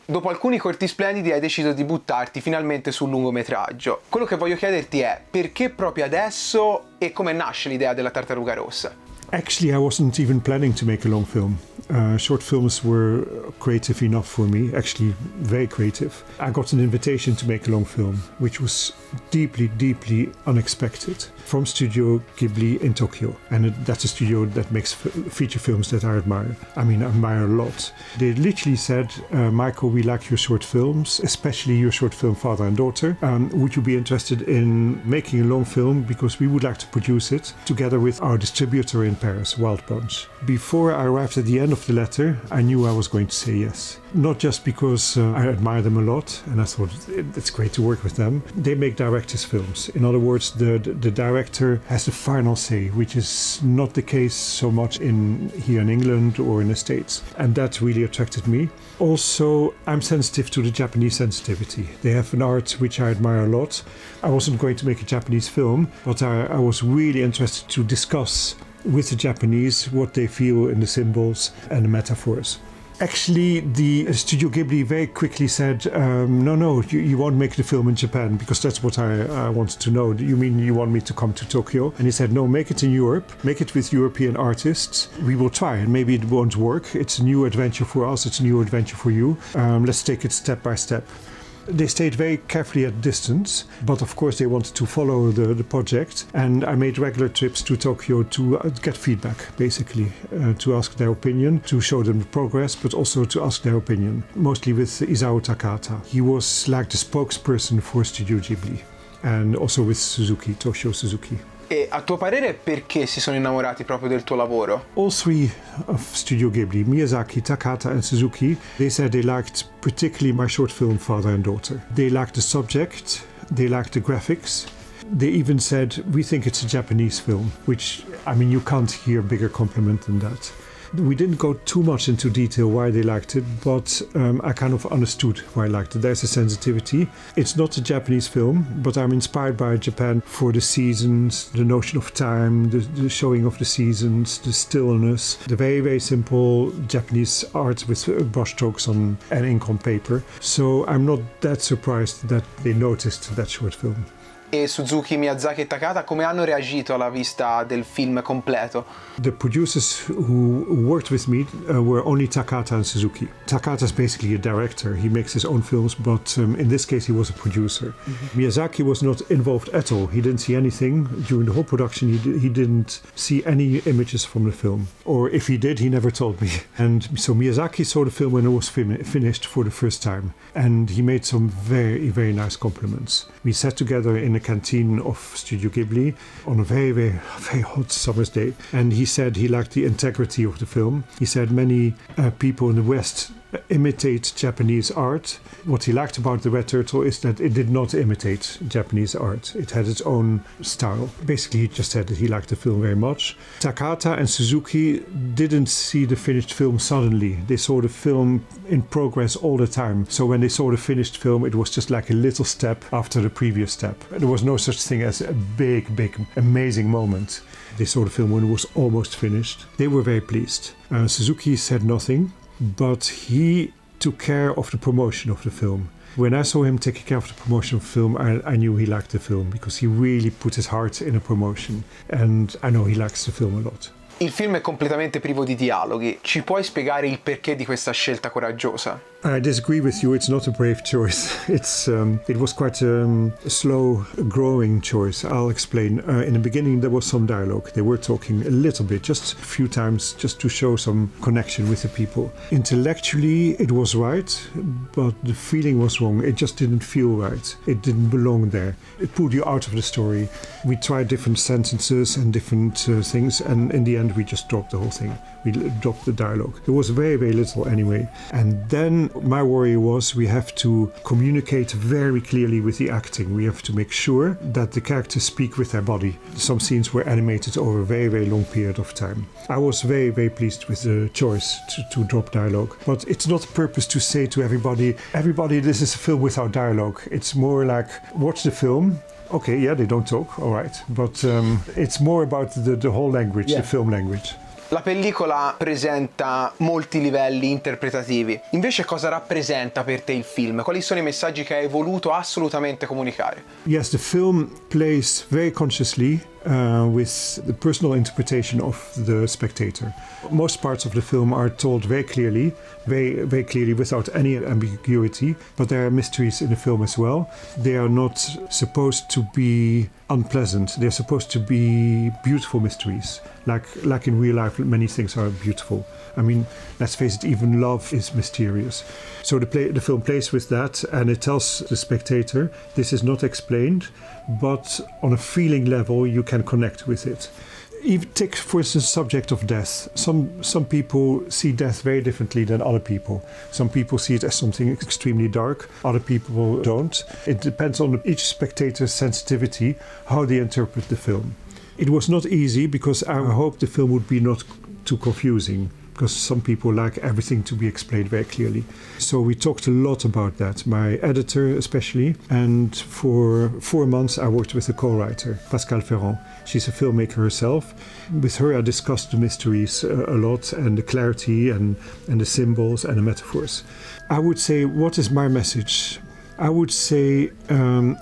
Dopo alcuni corti splendidi hai deciso di buttarti finalmente sul lungometraggio. Quello che voglio chiederti è perché proprio adesso e come nasce l'idea della Tartaruga Rossa? Actually, I wasn't even planning to make a long film. Short films were creative enough for me, actually very creative. I got an invitation to make a long film, which was deeply, deeply unexpected, from Studio Ghibli in Tokyo. And that's a studio that makes feature films that I admire. I mean, I admire a lot. They literally said, Michael, we like your short films, especially your short film Father and Daughter. Would you be interested in making a long film? Because we would like to produce it together with our distributor in Paris, Wild Bunch. Before I arrived at the end of the letter, I knew I was going to say yes. Not just because I admire them a lot and I thought it's great to work with them. They make director's films. In other words, the director has the final say, which is not the case so much here in England or in the States. And that really attracted me. Also, I'm sensitive to the Japanese sensitivity. They have an art which I admire a lot. I wasn't going to make a Japanese film, but I was really interested to discuss with the Japanese what they feel in the symbols and the metaphors. Actually, the Studio Ghibli very quickly said, no, you won't make the film in Japan, because that's what I wanted to know. You mean you want me to come to Tokyo? And he said, no, make it in Europe, make it with European artists. We will try, and maybe it won't work. It's a new adventure for us, it's a new adventure for you. Let's take it step by step. They stayed very carefully at distance, but of course they wanted to follow the project, and I made regular trips to Tokyo to get feedback, basically, to ask their opinion, to show them the progress, but also to ask their opinion, mostly with Isao Takahata. He was like the spokesperson for Studio Ghibli, and also with Toshio Suzuki. E a tuo parere perché si sono innamorati proprio del tuo lavoro? All three of Studio Ghibli, Miyazaki, Takahata and Suzuki, they said they liked particularly my short film Father and Daughter. They liked the subject, they liked the graphics. They even said, we think it's a Japanese film, which, I mean, you can't hear a bigger compliment than that. We didn't go too much into detail why they liked it, but I kind of understood why I liked it. There's a sensitivity. It's not a Japanese film, but I'm inspired by Japan for the seasons, the notion of time, the showing of the seasons, the stillness, the very, very simple Japanese art with brushstrokes and ink on paper. So I'm not that surprised that they noticed that short film. E Suzuki, Miyazaki e Takahata come hanno reagito alla vista del film completo? The producers who worked with me were only Takahata and Suzuki. Takahata is basically a director. He makes his own films, but in this case he was a producer. Mm-hmm. Miyazaki was not involved at all. He didn't see anything. During the whole production he didn't see any images from the film. Or if he did, he never told me. And so Miyazaki saw the film when it was finished for the first time. And he made some very, very nice compliments. We sat together in a canteen of Studio Ghibli on a very, very, very hot summer's day, and he said he liked the integrity of the film. He said many people in the West imitate Japanese art. What he liked about The Red Turtle is that it did not imitate Japanese art. It had its own style. Basically, he just said that he liked the film very much. Takahata and Suzuki didn't see the finished film suddenly. They saw the film in progress all the time. So when they saw the finished film, it was just like a little step after the previous step. There was no such thing as a big, big, amazing moment. They saw the film when it was almost finished. They were very pleased. Suzuki said nothing, but he took care of the promotion of the film. When I saw him taking care of the promotion of the film, I knew he liked the film, because he really put his heart in a promotion. And I know he likes the film a lot. Il film è completamente privo di dialoghi. Ci puoi spiegare il perché di questa scelta coraggiosa? I disagree with you. It's not a brave choice. It was quite a slow growing choice. I'll explain. In the beginning there was some dialogue. They were talking a little bit, just a few times, just to show some connection with the people. Intellectually it was right, but the feeling was wrong. It just didn't feel right. It didn't belong there. It pulled you out of the story. We tried different sentences and different things, and in the end we just dropped the whole thing. We dropped the dialogue. There was very, very little anyway. And then my worry was we have to communicate very clearly with the acting. We have to make sure that the characters speak with their body. Some scenes were animated over a very, very long period of time. I was very, very pleased with the choice to drop dialogue. But it's not a purpose to say to everybody, this is a film without dialogue. It's more like, watch the film. Okay, yeah, they don't talk, all right. But it's more about the whole language, the film language. La pellicola presenta molti livelli interpretativi. Invece cosa rappresenta per te il film? Quali sono i messaggi che hai voluto assolutamente comunicare? Yes, the film plays very consciously with the personal interpretation of the spectator. Most parts of the film are told very clearly, very clearly without any ambiguity, but there are mysteries in the film as well. They are not supposed to be unpleasant. They're supposed to be beautiful mysteries. Like in real life, many things are beautiful. I mean, let's face it, even love is mysterious. So the film plays with that, and it tells the spectator, this is not explained, but on a feeling level you can connect with it. Even take, for instance, the subject of death. Some people see death very differently than other people. Some people see it as something extremely dark, other people don't. It depends on each spectator's sensitivity, how they interpret the film. It was not easy because I hoped the film would be not too confusing, because some people like everything to be explained very clearly. So we talked a lot about that, my editor especially, and for 4 months I worked with a co-writer, Pascal Ferrand. She's a filmmaker herself. With her I discussed the mysteries a lot, and the clarity and the symbols and the metaphors. I would say, what is my message? I would say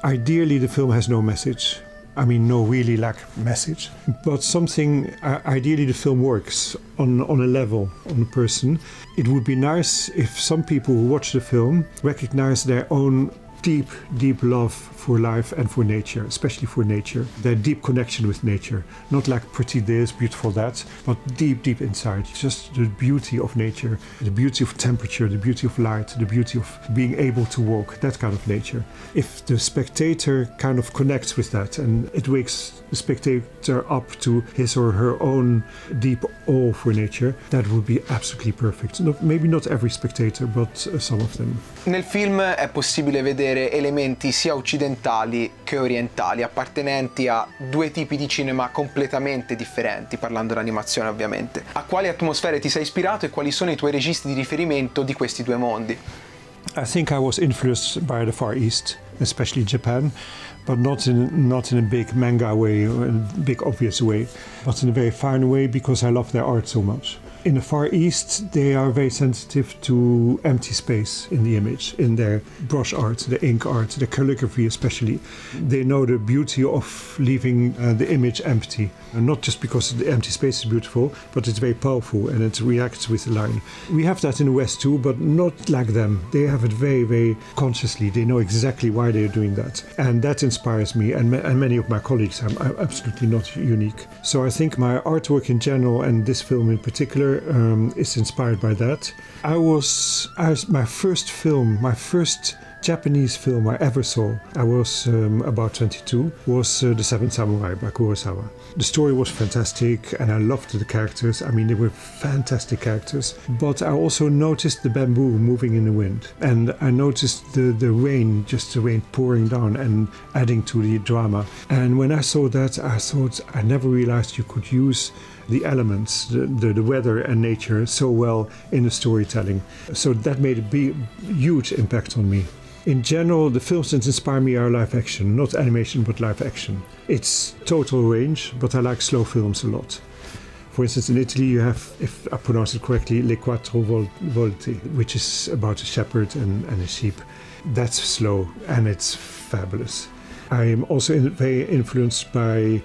ideally the film has no message. I mean, no really message, but something, ideally the film works on a level, on a person. It would be nice if some people who watch the film recognize their own deep love for life and for nature, especially for nature. Their deep connection with nature. Not like pretty this, beautiful that, but deep inside. Just the beauty of nature, the beauty of temperature, the beauty of light, the beauty of being able to walk, that kind of nature. If the spectator kind of connects with that and it wakes the spectator up to his or her own deep awe for nature, that would be absolutely perfect. Maybe not every spectator, but some of them. Nel film è possibile vedere elementi sia occidentali che orientali, appartenenti a due tipi di cinema completamente differenti, parlando d'animazione ovviamente. A quali atmosfere ti sei ispirato e quali sono i tuoi registi di riferimento di questi due mondi? I think I was influenced by the Far East, especially Japan, but not in a big manga way or in a big obvious way, but in a very fine way because I love their art so much. In the Far East, they are very sensitive to empty space in the image, in their brush art, the ink art, the calligraphy especially. They know the beauty of leaving the image empty. And not just because the empty space is beautiful, but it's very powerful and it reacts with the line. We have that in the West too, but not like them. They have it very consciously. They know exactly why they're doing that. And that inspires me and many of my colleagues. I'm absolutely not unique. So I think my artwork in general and this film in particular is inspired by that. My first Japanese film I ever saw, I was about 22, was The Seventh Samurai by Kurosawa. The story was fantastic and I loved the characters. I mean, they were fantastic characters. But I also noticed the bamboo moving in the wind. And I noticed the rain, just the rain pouring down and adding to the drama. And when I saw that, I thought I never realized you could use the elements, the weather and nature so well in the storytelling. So that made a huge impact on me. In general, the films that inspire me are live action, not animation but live action. It's total range, but I like slow films a lot. For instance, in Italy you have, if I pronounce it correctly, Le Quattro Volte, which is about a shepherd and a sheep. That's slow and it's fabulous. I am also very influenced by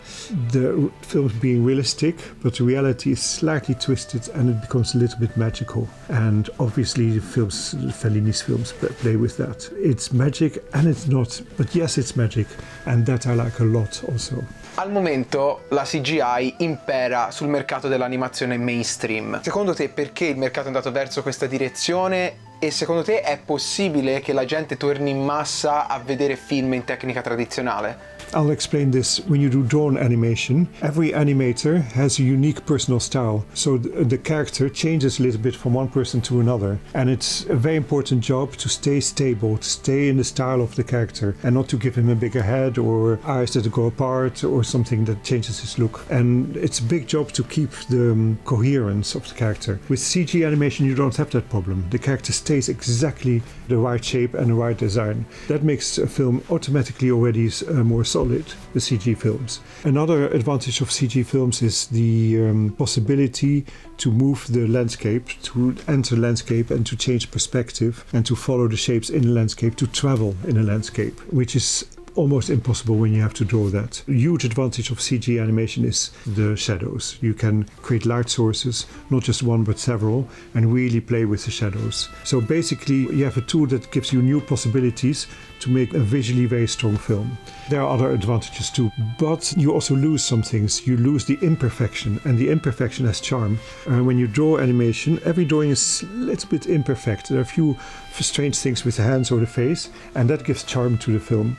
the films being realistic, but the reality is slightly twisted and it becomes a little bit magical. And obviously Fellini's films play with that. It's magic and it's not, but yes, it's magic. And that I like a lot also. Al momento la CGI impera sul mercato dell'animazione mainstream. Secondo te perché il mercato è andato verso questa direzione? E secondo te è possibile che la gente torni in massa a vedere film in tecnica tradizionale? I'll explain this. When you do drawn animation, every animator has a unique personal style. So the character changes a little bit from one person to another. And it's a very important job to stay stable, to stay in the style of the character and not to give him a bigger head or eyes that go apart or something that changes his look. And it's a big job to keep the coherence of the character. With CG animation, you don't have that problem. The character stays exactly the right shape and the right design. That makes a film automatically already more solid, the CG films. Another advantage of CG films is the possibility to move the landscape, to enter landscape and to change perspective and to follow the shapes in the landscape, to travel in a landscape, which is almost impossible when you have to draw that. A huge advantage of CG animation is the shadows. You can create light sources, not just one but several, and really play with the shadows. So basically you have a tool that gives you new possibilities to make a visually very strong film. There are other advantages too, but you also lose some things. You lose the imperfection, and the imperfection has charm. When you draw animation, every drawing is a little bit imperfect. There are a few strange things with the hands or the face, and that gives charm to the film.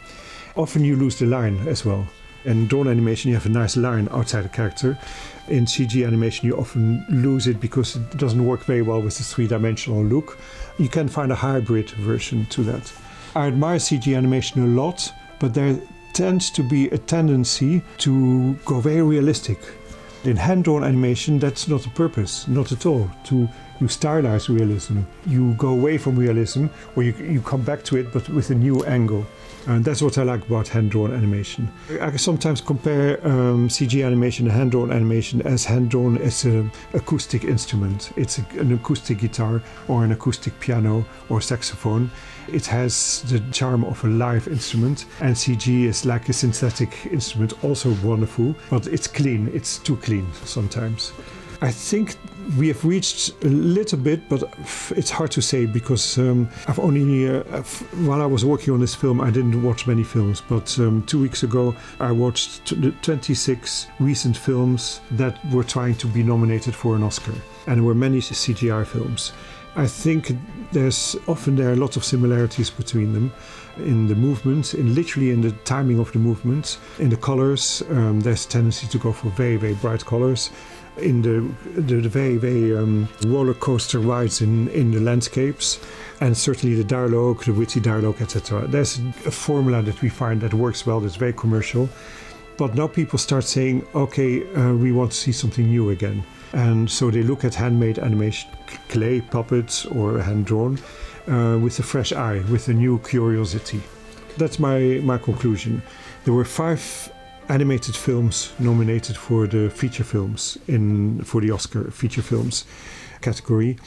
Often you lose the line as well. In drawn animation you have a nice line outside the character. In CG animation you often lose it because it doesn't work very well with the three-dimensional look. You can find a hybrid version to that. I admire CG animation a lot, but there tends to be a tendency to go very realistic. In hand-drawn animation that's not the purpose, not at all. You stylize realism. You go away from realism, or you come back to it but with a new angle. And that's what I like about hand-drawn animation. I sometimes compare CG animation and hand-drawn animation as hand-drawn as an acoustic instrument. It's an acoustic guitar or an acoustic piano or saxophone. It has the charm of a live instrument, and CG is like a synthetic instrument, also wonderful, but it's clean. It's too clean sometimes. I think we have reached a little bit, but it's hard to say because I've only, while I was working on this film, I didn't watch many films, but 2 weeks ago I watched 26 recent films that were trying to be nominated for an Oscar, and there were many CGI films. I think there are a lot of similarities between them in the movement, literally in the timing of the movements, in the colors. There's a tendency to go for very, very bright colors. In the very, very roller coaster rides in the landscapes, and certainly the dialogue, the witty dialogue, etc. There's a formula that we find that works well, that's very commercial. But now people start saying, okay, we want to see something new again. And so they look at handmade animation, clay puppets or hand-drawn, with a fresh eye, with a new curiosity. That's my conclusion. There were 5 animated films nominated for the feature films for the Oscar feature films category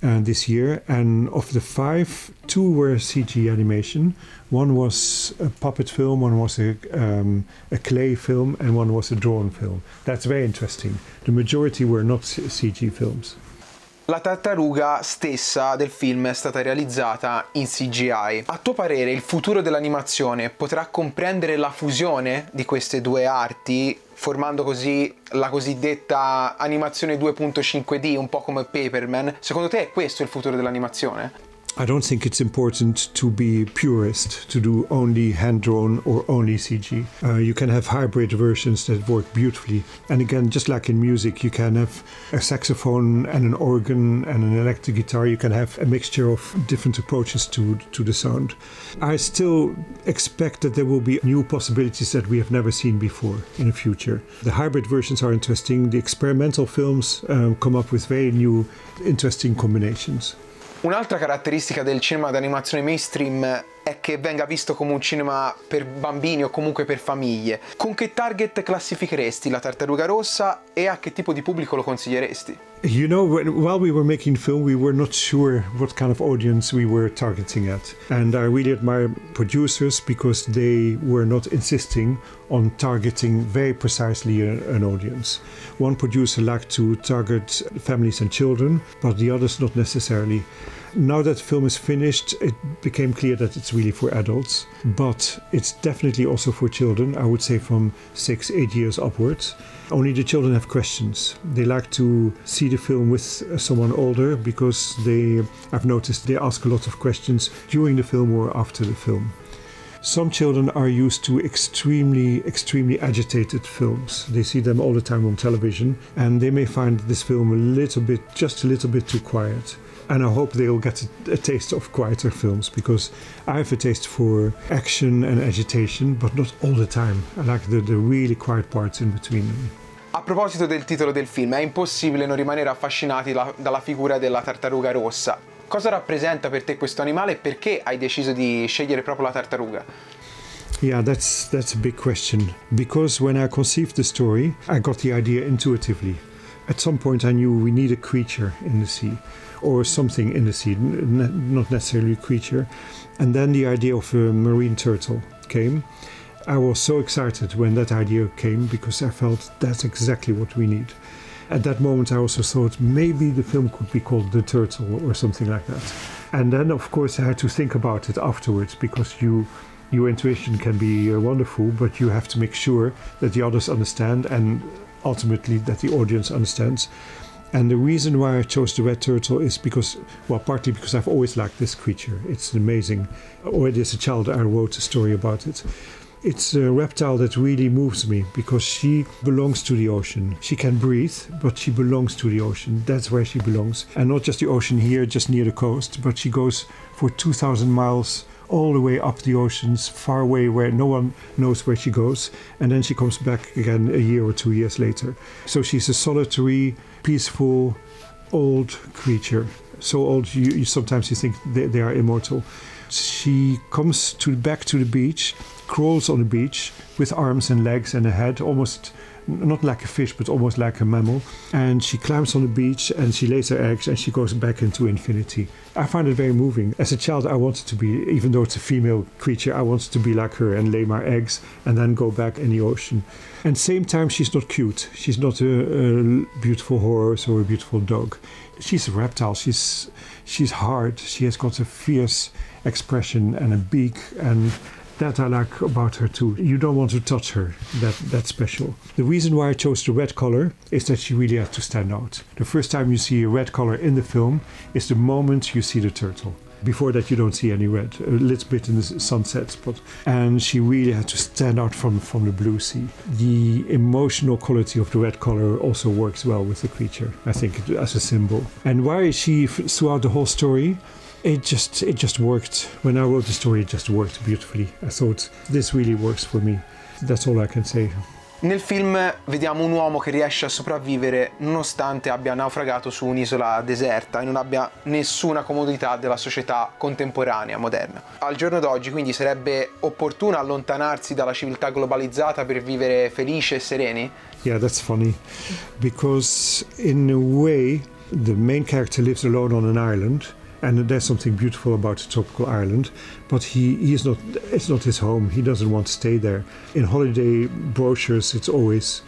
this year, and of the 5, 2 were CG animation. One was a puppet film, one was a clay film, and one was a drawn film. That's very interesting. The majority were not CG films. La tartaruga stessa del film è stata realizzata in CGI. A tuo parere il futuro dell'animazione potrà comprendere la fusione di queste due arti, formando così la cosiddetta animazione 2.5D, un po' come Paperman? Secondo te è questo il futuro dell'animazione? I don't think it's important to be purist, to do only hand-drawn or only CG. You can have hybrid versions that work beautifully. And again, just like in music, you can have a saxophone and an organ and an electric guitar. You can have a mixture of different approaches to the sound. I still expect that there will be new possibilities that we have never seen before in the future. The hybrid versions are interesting. The experimental films come up with very new, interesting combinations. Un'altra caratteristica del cinema d'animazione mainstream è che venga visto come un cinema per bambini o comunque per famiglie. Con che target classificheresti la Tartaruga Rossa e a che tipo di pubblico lo consiglieresti? You know, while we were making film, we were not sure what kind of audience we were targeting at. And I really admire producers because they were not insisting on targeting very precisely an audience. One producer liked to target families and children, but the others not necessarily. Now that the film is finished, it became clear that it's really for adults, but it's definitely also for children, I would say from 6-8 years upwards. Only the children have questions. They like to see the film with someone older because I've noticed they ask a lot of questions during the film or after the film. Some children are used to extremely agitated films. They see them all the time on television, and they may find this film just a little bit too quiet. And I hope they'll get a taste of quieter films, because I have a taste for action and agitation, but not all the time. I like the really quiet parts in between them. A proposito del titolo del film, è impossibile non rimanere affascinati dalla figura della Tartaruga Rossa. Cosa rappresenta per te questo animale e perché hai deciso di scegliere proprio la tartaruga? Yeah, that's a big question. Because when I conceived the story, I got the idea intuitively. At some point I knew we need a creature in the sea, or something in the sea, not necessarily a creature. And then the idea of a marine turtle came. I was so excited when that idea came because I felt that's exactly what we need. At that moment I also thought maybe the film could be called The Turtle or something like that. And then of course I had to think about it afterwards, because your intuition can be wonderful, but you have to make sure that the others understand and ultimately that the audience understands. And the reason why I chose the red turtle is because, well, partly because I've always liked this creature. It's amazing. Already as a child I wrote a story about it. It's a reptile that really moves me because she belongs to the ocean. She can breathe, but she belongs to the ocean. That's where she belongs. And not just the ocean here, just near the coast, but she goes for 2,000 miles all the way up the oceans, far away where no one knows where she goes. And then she comes back again a year or 2 years later. So she's a solitary, peaceful, old creature. So old, you sometimes you think they are immortal. She comes back to the beach, crawls on the beach with arms and legs and a head, almost not like a fish but almost like a mammal, and she climbs on the beach and she lays her eggs and she goes back into infinity. I find it very moving. As a child I wanted to be, even though it's a female creature, I wanted to be like her and lay my eggs and then go back in the ocean. And same time she's not cute. She's not a beautiful horse or a beautiful dog. She's a reptile. She's hard. She has got a fierce expression and a beak, and that I like about her too. You don't want to touch her, that's special. The reason why I chose the red color is that she really has to stand out. The first time you see a red color in the film is the moment you see the turtle. Before that you don't see any red, a little bit in the sunset spot. And she really had to stand out from the blue sea. The emotional quality of the red color also works well with the creature, I think, as a symbol. And why is she throughout the whole story? It just worked. When I wrote the story, it just worked beautifully. I thought, this really works for me. That's all I can say. Nel film vediamo un uomo che riesce a sopravvivere nonostante abbia naufragato su un'isola deserta e non abbia nessuna comodità della società contemporanea, moderna. Al giorno d'oggi quindi sarebbe opportuno allontanarsi dalla civiltà globalizzata per vivere felici e sereni? Yeah, that's funny. Because in a way, the main character lives alone on an island. And there's something beautiful about a tropical island, but it's not his home. He doesn't want to stay there. In holiday brochures, it's always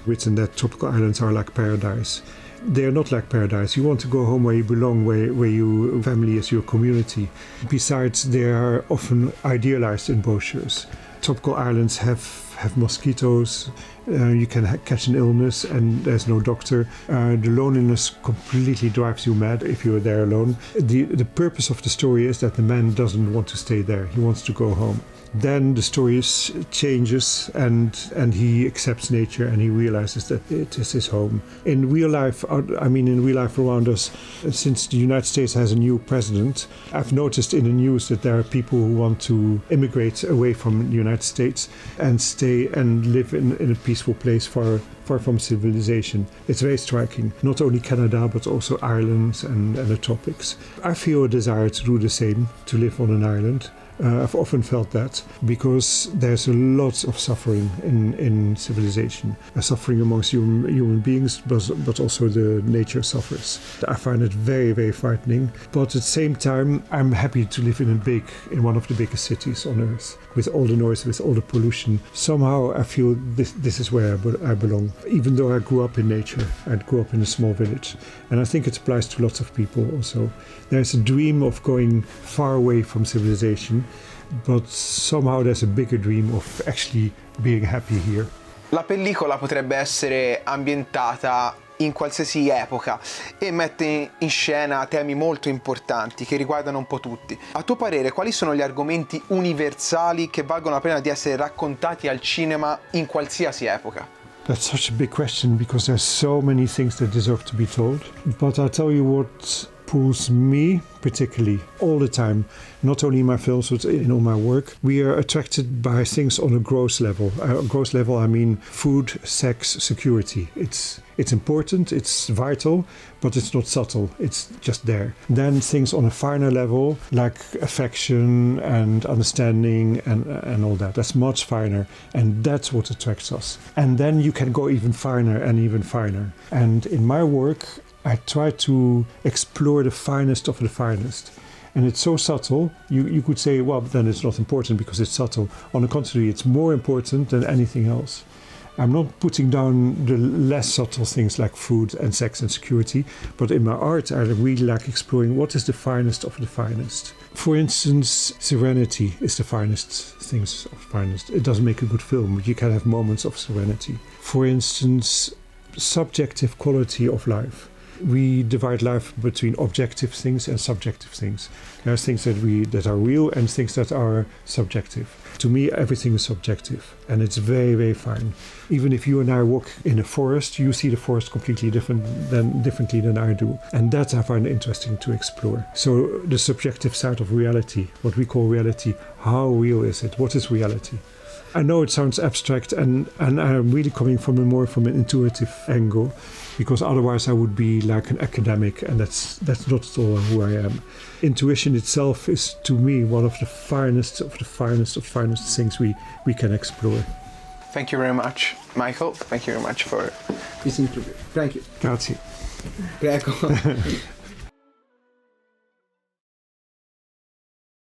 written that tropical islands are like paradise. They're not like paradise. You want to go home where you belong, where your family is your community. Besides, they are often idealized in brochures. Tropical islands have mosquitoes, you can catch an illness and there's no doctor. The loneliness completely drives you mad if you're there alone. The purpose of the story is that the man doesn't want to stay there, he wants to go home. Then the story changes and he accepts nature and he realizes that it is his home. In real life around us, since the United States has a new president, I've noticed in the news that there are people who want to immigrate away from the United States and stay and live in a peaceful place far from civilization. It's very striking. Not only Canada, but also Ireland and the tropics. I feel a desire to do the same, to live on an island. I've often felt that because there's a lot of suffering in civilization, suffering amongst human beings, but also the nature suffers. I find it very, very frightening. But at the same time, I'm happy to live in one of the biggest cities on earth, with all the noise, with all the pollution. Somehow I feel this is where I belong. Even though I grew up in nature, I grew up in a small village, and I think it applies to lots of people also. There's a dream of going far away from civilization, but somehow there's a bigger dream of actually being happy here. La pellicola potrebbe essere ambientata in qualsiasi epoca e mette in scena temi molto importanti che riguardano un po' tutti. A tuo parere, quali sono gli argomenti universali che valgono la pena di essere raccontati al cinema in qualsiasi epoca? That's such a big question because there's so many things that deserve to be told. But I'll tell you what pulls me particularly all the time, not only in my films but in all my work. We are attracted by things on a gross level. Gross level, I mean food, sex, security. It's important, it's vital, but it's not subtle, it's just there. Then things on a finer level, like affection and understanding and all that, that's much finer, and that's what attracts us. And then you can go even finer and even finer. And in my work, I try to explore the finest of the finest. And it's so subtle, you could say, well, then it's not important because it's subtle. On the contrary, it's more important than anything else. I'm not putting down the less subtle things like food and sex and security, but in my art I really like exploring what is the finest of the finest. For instance, serenity is the finest things of the finest. It doesn't make a good film, you can have moments of serenity. For instance, subjective quality of life. We divide life between objective things and subjective things. There are things that are real and things that are subjective. To me, everything is subjective, and it's very, very fine. Even if you and I walk in a forest, you see the forest completely differently than I do. And that I find interesting to explore. So the subjective side of reality, what we call reality, how real is it? What is reality? I know it sounds abstract, and I'm really coming from an intuitive angle, because otherwise I would be like an academic, and that's not at all who I am. Intuition itself is, to me, one of the finest things we can explore. Thank you very much, Michael. Thank you very much for this interview. Thank you. Grazie. Prego.